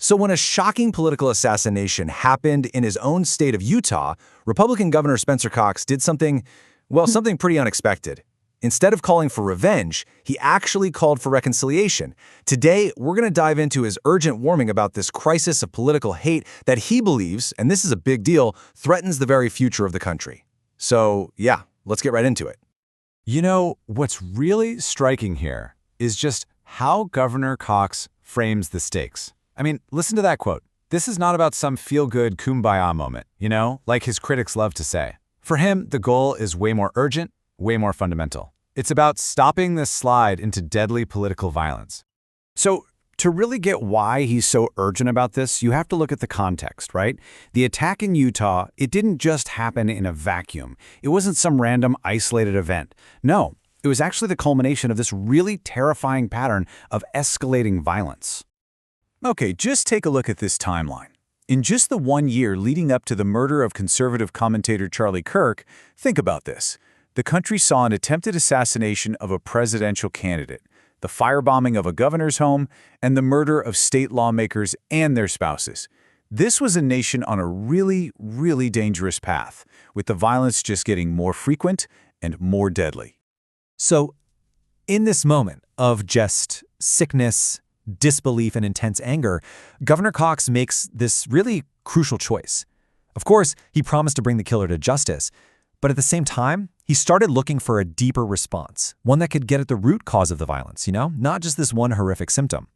So when a shocking political assassination happened in his own state of Utah, Republican Governor Spencer Cox did something, well, something pretty unexpected. Instead of calling for revenge, he actually called for reconciliation. Today, we're going to dive into his urgent warning about this crisis of political hate that he believes, and this is a big deal, threatens the very future of the country. So, yeah, let's get right into it. You know, what's really striking here is just how Governor Cox frames the stakes. I mean, listen to that quote. This is not about some feel-good kumbaya moment, like his critics love to say. For him, the goal is way more urgent, way more fundamental. It's about stopping this slide into deadly political violence. So, to really get why he's so urgent about this, you have to look at the context, right? The attack in Utah, it didn't just happen in a vacuum. It wasn't some random isolated event. No, it was actually the culmination of this really terrifying pattern of escalating violence. Okay, just take a look at this timeline. In just the 1 year leading up to the murder of conservative commentator Charlie Kirk, think about this. The country saw an attempted assassination of a presidential candidate, the firebombing of a governor's home, and the murder of state lawmakers and their spouses. This was a nation on a really, really dangerous path, with the violence just getting more frequent and more deadly. So, in this moment of just sickness, disbelief, and intense anger, Governor Cox makes this really crucial choice. Of course, he promised to bring the killer to justice, but at the same time, he started looking for a deeper response, one that could get at the root cause of the violence, not just this one horrific symptom.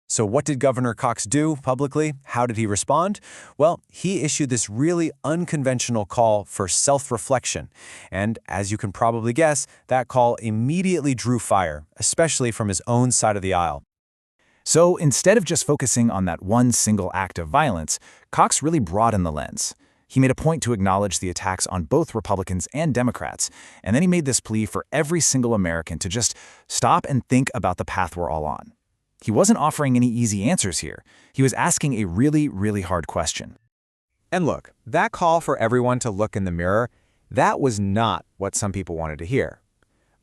So what did Governor Cox do publicly? How did he respond? Well, he issued this really unconventional call for self-reflection. And as you can probably guess, that call immediately drew fire, especially from his own side of the aisle. So instead of just focusing on that one single act of violence, Cox really broadened the lens. He made a point to acknowledge the attacks on both Republicans and Democrats, and then he made this plea for every single American to just stop and think about the path we're all on. He wasn't offering any easy answers here. He was asking a really, really hard question. And look, that call for everyone to look in the mirror, that was not what some people wanted to hear.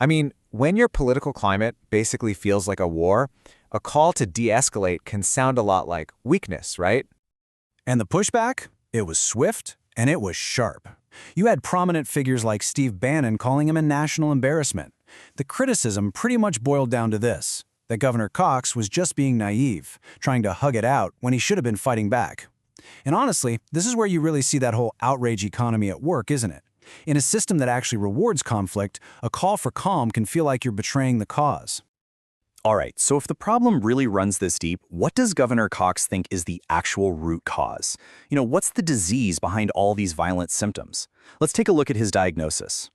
I mean, when your political climate basically feels like a war, a call to de-escalate can sound a lot like weakness, right? And the pushback? It was swift, and it was sharp. You had prominent figures like Steve Bannon calling him a national embarrassment. The criticism pretty much boiled down to this, that Governor Cox was just being naive, trying to hug it out when he should have been fighting back. And honestly, this is where you really see that whole outrage economy at work, isn't it? In a system that actually rewards conflict, a call for calm can feel like you're betraying the cause. All right, so if the problem really runs this deep, what does Governor Cox think is the actual root cause? What's the disease behind all these violent symptoms? Let's take a look at his diagnosis.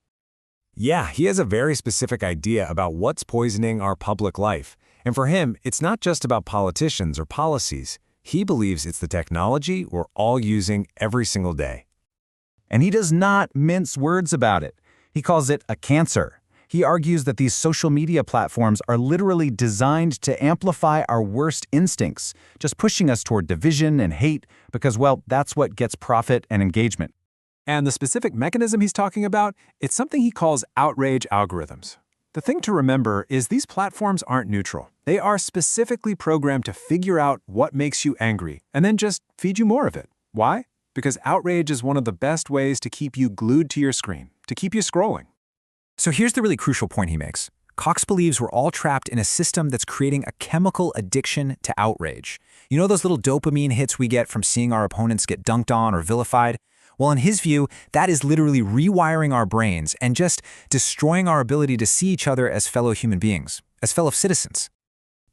Yeah, he has a very specific idea about what's poisoning our public life. And for him, it's not just about politicians or policies. He believes it's the technology we're all using every single day. And he does not mince words about it. He calls it a cancer. He argues that these social media platforms are literally designed to amplify our worst instincts, just pushing us toward division and hate because, well, that's what gets profit and engagement. And the specific mechanism he's talking about, it's something he calls outrage algorithms. The thing to remember is these platforms aren't neutral. They are specifically programmed to figure out what makes you angry and then just feed you more of it. Why? Because outrage is one of the best ways to keep you glued to your screen, to keep you scrolling. So here's the really crucial point he makes. Cox believes we're all trapped in a system that's creating a chemical addiction to outrage. You know those little dopamine hits we get from seeing our opponents get dunked on or vilified? Well, in his view, that is literally rewiring our brains and just destroying our ability to see each other as fellow human beings, as fellow citizens.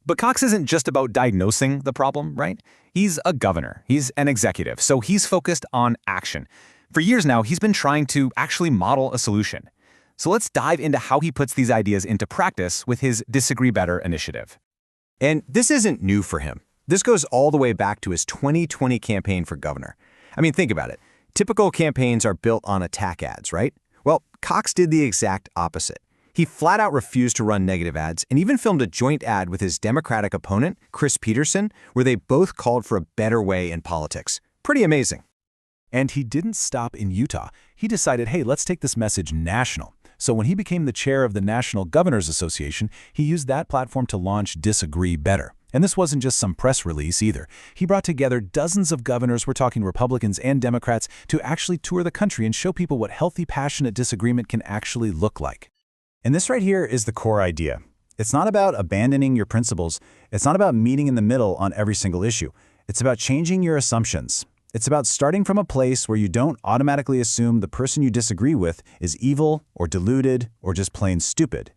But Cox isn't just about diagnosing the problem, right? He's a governor. He's an executive, so he's focused on action. For years now, he's been trying to actually model a solution. So let's dive into how he puts these ideas into practice with his Disagree Better initiative. And this isn't new for him. This goes all the way back to his 2020 campaign for governor. I mean, think about it. Typical campaigns are built on attack ads, right? Well, Cox did the exact opposite. He flat out refused to run negative ads and even filmed a joint ad with his Democratic opponent, Chris Peterson, where they both called for a better way in politics. Pretty amazing. And he didn't stop in Utah. He decided, hey, let's take this message national. So when he became the chair of the National Governors Association, he used that platform to launch Disagree Better. And this wasn't just some press release either. He brought together dozens of governors, we're talking Republicans and Democrats, to actually tour the country and show people what healthy, passionate disagreement can actually look like. And this right here is the core idea. It's not about abandoning your principles. It's not about meeting in the middle on every single issue. It's about changing your assumptions. It's about starting from a place where you don't automatically assume the person you disagree with is evil or deluded or just plain stupid.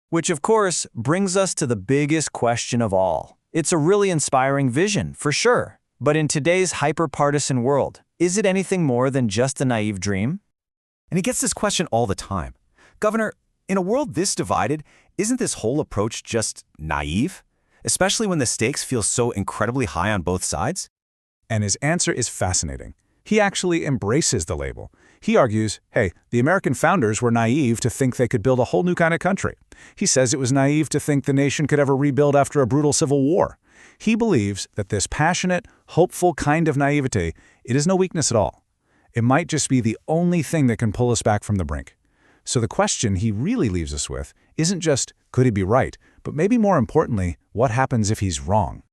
Which, of course, brings us to the biggest question of all. It's a really inspiring vision, for sure. But in today's hyper-partisan world, is it anything more than just a naive dream? And he gets this question all the time. Governor, in a world this divided, isn't this whole approach just naive? Especially when the stakes feel so incredibly high on both sides? And his answer is fascinating. He actually embraces the label. He argues, hey, the American founders were naive to think they could build a whole new kind of country. He says it was naive to think the nation could ever rebuild after a brutal civil war. He believes that this passionate, hopeful kind of naivete, it is no weakness at all. It might just be the only thing that can pull us back from the brink. So the question he really leaves us with isn't just, could he be right, but maybe more importantly, what happens if he's wrong?